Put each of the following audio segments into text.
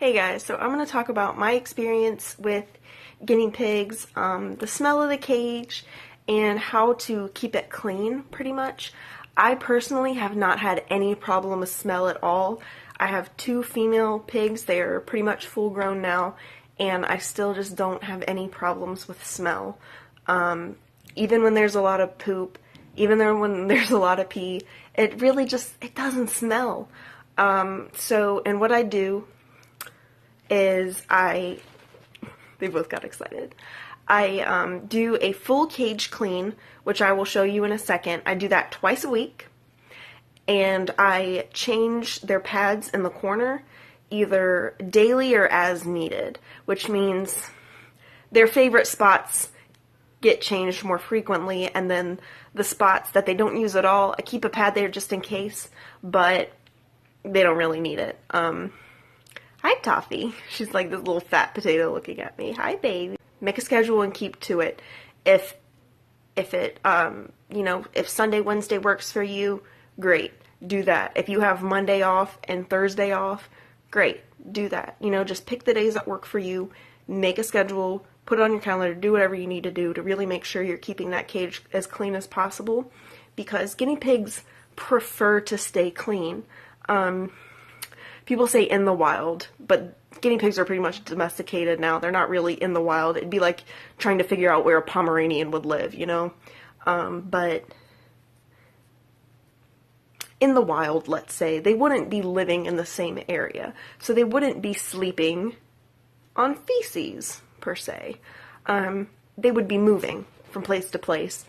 Hey guys, so I'm going to talk about my experience with guinea pigs, the smell of the cage, and how to keep it clean, pretty much. I personally have not had any problem with smell at all. I have two female pigs. They are pretty much full grown now, and I still just don't have any problems with smell. Even when there's a lot of poop, even when there's a lot of pee, it really just, it doesn't smell. And what I do is they both got excited. I do a full cage clean, which I will show you in a second. I do that twice a week, and I change their pads in the corner either daily or as needed, which means their favorite spots get changed more frequently, and then the spots that they don't use at all, I keep a pad there just in case, but they don't really need it. Hi, Toffee. She's like this little fat potato looking at me. Hi, baby. Make a schedule and keep to it. If Sunday, Wednesday works for you, great. Do that. If you have Monday off and Thursday off, great. Do that. Just pick the days that work for you. Make a schedule. Put it on your calendar. Do whatever you need to do to really make sure you're keeping that cage as clean as possible, because guinea pigs prefer to stay clean. People say in the wild, but guinea pigs are pretty much domesticated now. They're not really in the wild. It'd be like trying to figure out where a Pomeranian would live, but in the wild, let's say, they wouldn't be living in the same area. So they wouldn't be sleeping on feces, per se. They would be moving from place to place.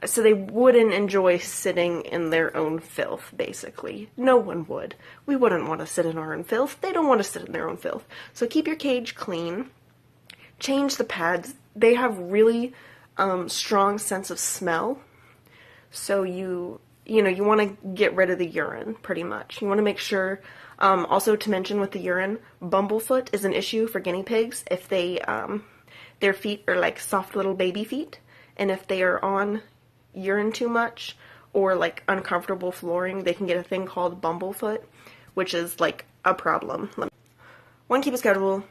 So they wouldn't enjoy sitting in their own filth, basically. No one would. We wouldn't want to sit in our own filth. They don't want to sit in their own filth. So keep your cage clean. Change the pads. They have really strong sense of smell. So you want to get rid of the urine, pretty much. You want to make sure, also to mention with the urine, bumblefoot is an issue for guinea pigs if they, their feet are like soft little baby feet. And if they are on urine too much or like uncomfortable flooring, they can get a thing called bumblefoot, which is like a problem. 1, keep a schedule.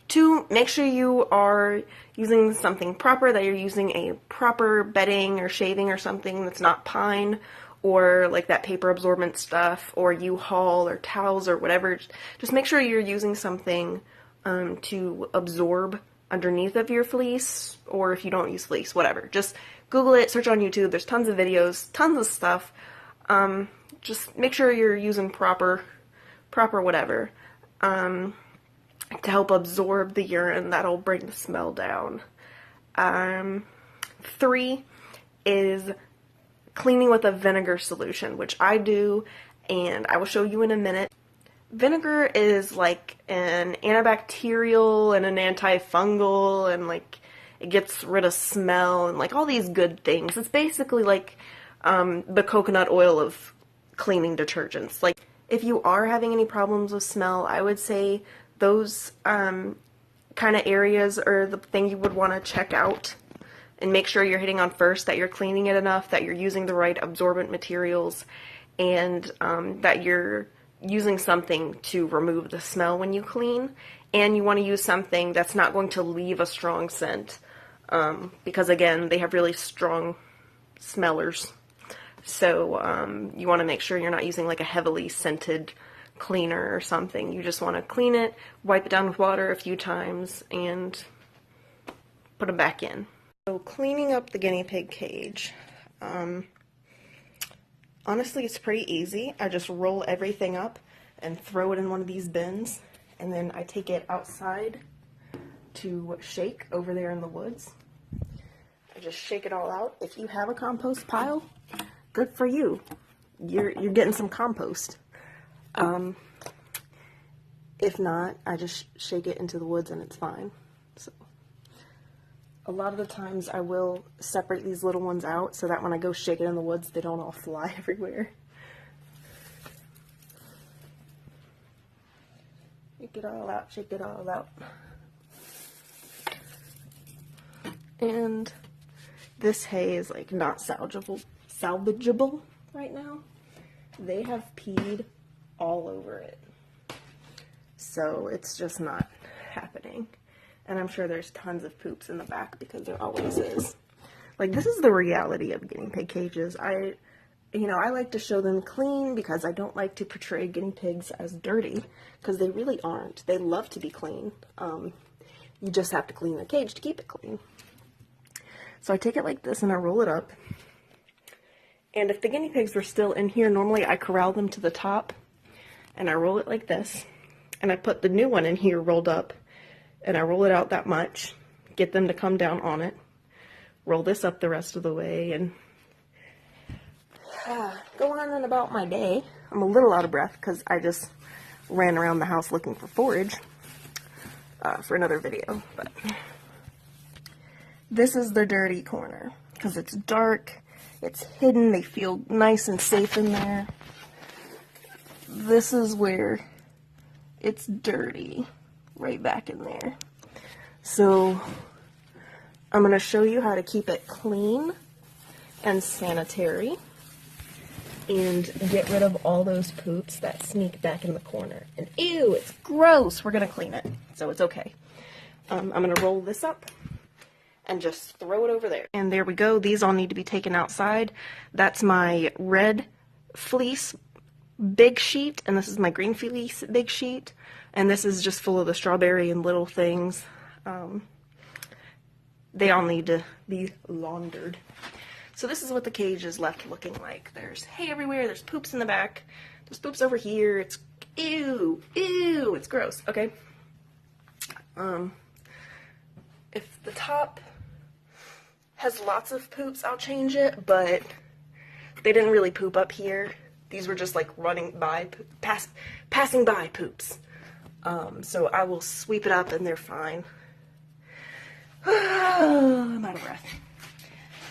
2, make sure you are using something proper, that you're using a proper bedding or shaving or something that's not pine or like that paper absorbent stuff or U-Haul or towels or whatever. Just make sure you're using something to absorb underneath of your fleece, or if you don't use fleece, whatever. Just Google it, search on YouTube. There's tons of videos, tons of stuff. Just make sure you're using proper whatever to help absorb the urine. That'll bring the smell down. 3 is cleaning with a vinegar solution, which I do, and I will show you in a minute. Vinegar is like an antibacterial and an antifungal, and like it gets rid of smell and like all these good things. It's basically like the coconut oil of cleaning detergents. Like if you are having any problems with smell, I would say those kind of areas are the thing you would want to check out and make sure you're hitting on first, that you're cleaning it enough, that you're using the right absorbent materials, and that you're using something to remove the smell when you clean. And you want to use something that's not going to leave a strong scent, because again, they have really strong smellers. So you want to make sure you're not using like a heavily scented cleaner or something. You just want to clean it, wipe it down with water a few times, and put them back in. So cleaning up the guinea pig cage, honestly, it's pretty easy. I just roll everything up and throw it in one of these bins, and then I take it outside to shake over there in the woods. I just shake it all out. If you have a compost pile, good for you. You're getting some compost. If not, I just shake it into the woods and it's fine. So a lot of the times I will separate these little ones out so that when I go shake it in the woods, they don't all fly everywhere. Shake it all out, shake it all out. And this hay is like not salvageable right now. They have peed all over it. so it's just not happening. And I'm sure there's tons of poops in the back because there always is. Like, this is the reality of guinea pig cages. I like to show them clean because I don't like to portray guinea pigs as dirty, because they really aren't. They love to be clean. You just have to clean the cage to keep it clean. So I take it like this and I roll it up. And if the guinea pigs were still in here, normally I corral them to the top and I roll it like this. And I put the new one in here rolled up and I roll it out that much, get them to come down on it, roll this up the rest of the way, and go on and about my day. I'm a little out of breath because I just ran around the house looking for forage for another video. But this is the dirty corner because it's dark, it's hidden, they feel nice and safe in there. This is where it's dirty, right back in there. So I'm going to show you how to keep it clean and sanitary and get rid of all those poops that sneak back in the corner. And ew, it's gross. We're going to clean it, so it's okay. I'm going to roll this up and just throw it over there. And there we go. These all need to be taken outside. That's my red fleece big sheet, and this is my green fleece big sheet, and this is just full of the strawberry and little things. They all need to be laundered. So this is what the cage is left looking like. There's hay everywhere, there's poops in the back, there's poops over here. It's ew, it's gross. Okay. If the top has lots of poops, I'll change it, but they didn't really poop up here. These were just like running by, passing by poops. So I will sweep it up and they're fine. I'm out of breath.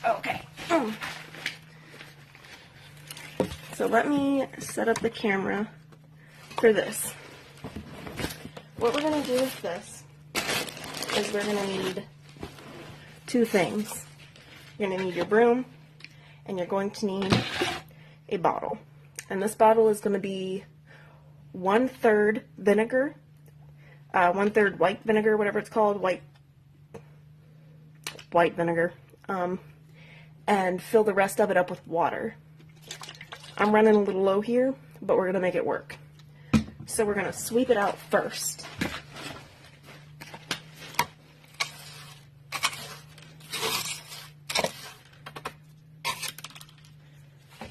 Okay. So let me set up the camera for this. What we're going to do with this is we're going to need two things. You're going to need your broom and you're going to need a bottle. And this bottle is going to be 1/3 vinegar, 1/3 white vinegar, whatever it's called, white vinegar, and fill the rest of it up with water. I'm running a little low here, but we're going to make it work. So we're going to sweep it out first.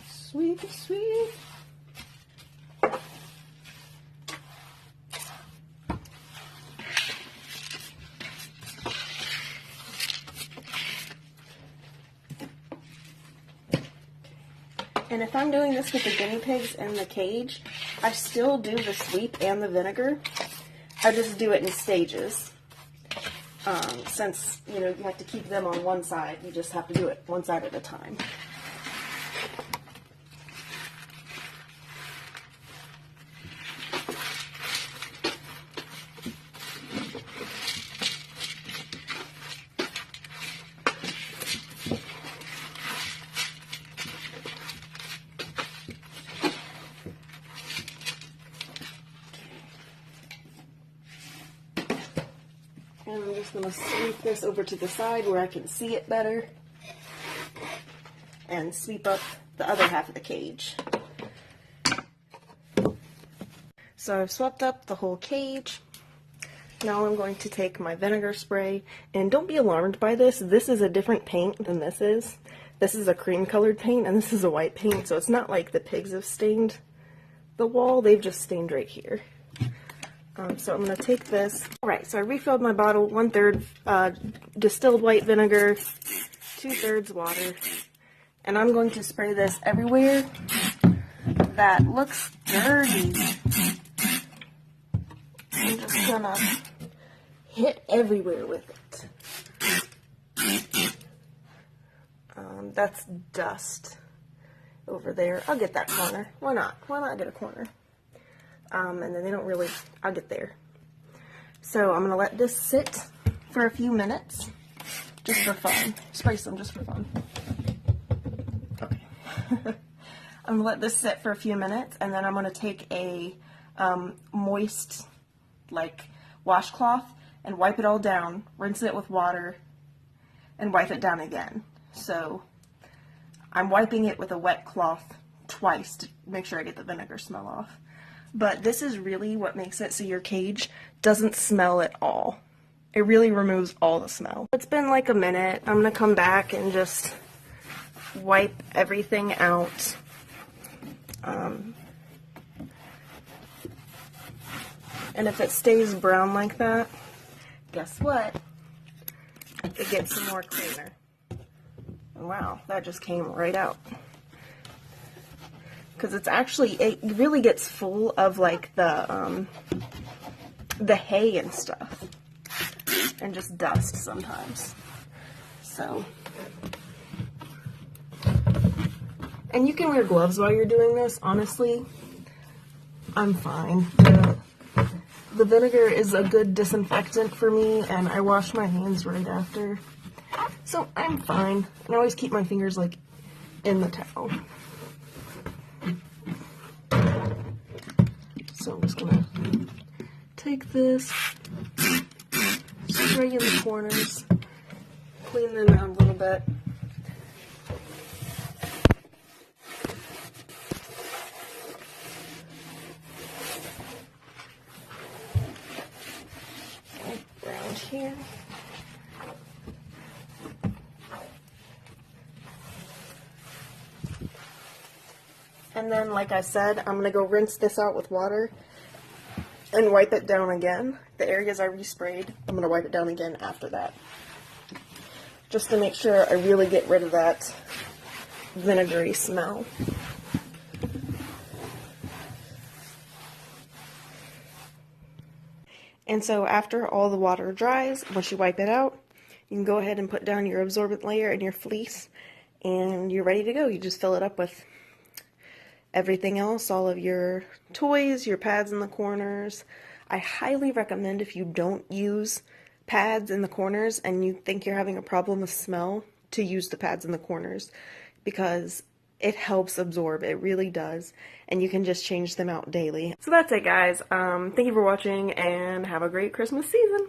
Sweep, sweep. And if I'm doing this with the guinea pigs in the cage, I still do the sweep and the vinegar. I just do it in stages. Since, you have to keep them on one side, you just have to do it one side at a time. And I'm just going to sweep this over to the side where I can see it better and sweep up the other half of the cage. So I've swept up the whole cage. Now I'm going to take my vinegar spray, and don't be alarmed by this. This is a different paint than this is. This is a cream colored paint and this is a white paint, so it's not like the pigs have stained the wall, they've just stained right here. So I'm going to take this. Alright, so I refilled my bottle, 1/3 distilled white vinegar, 2/3 water, and I'm going to spray this everywhere that looks dirty. I'm just going to hit everywhere with it. That's dust over there. I'll get that corner. Why not? Why not get a corner? And then they don't really, I'll get there. So I'm going to let this sit for a few minutes, just for fun. Spray some just for fun. Okay. I'm going to let this sit for a few minutes, and then I'm going to take a moist like washcloth and wipe it all down, rinse it with water, and wipe it down again. So I'm wiping it with a wet cloth twice to make sure I get the vinegar smell off. But this is really what makes it so your cage doesn't smell at all. It really removes all the smell. It's been like a minute. I'm gonna come back and just wipe everything out. And if it stays brown like that, guess what? It gets some more cleaner. Wow, that just came right out. Because it's actually, it really gets full of like the hay and stuff. And just dust sometimes. So. And you can wear gloves while you're doing this, honestly. I'm fine. The vinegar is a good disinfectant for me, and I wash my hands right after. So I'm fine. And I always keep my fingers like in the towel. So I'm just gonna take this, spray in the corners, clean them out a little bit. Around here. And then, like I said, I'm going to go rinse this out with water and wipe it down again. The areas I resprayed, I'm going to wipe it down again after that. Just to make sure I really get rid of that vinegary smell. And so after all the water dries, once you wipe it out, you can go ahead and put down your absorbent layer and your fleece, and you're ready to go. You just fill it up with everything else, all of your toys, your pads in the corners. I highly recommend, if you don't use pads in the corners and you think you're having a problem with smell, to use the pads in the corners, because it helps absorb. It really does. And you can just change them out daily. So that's it, guys. Thank you for watching, and have a great Christmas season.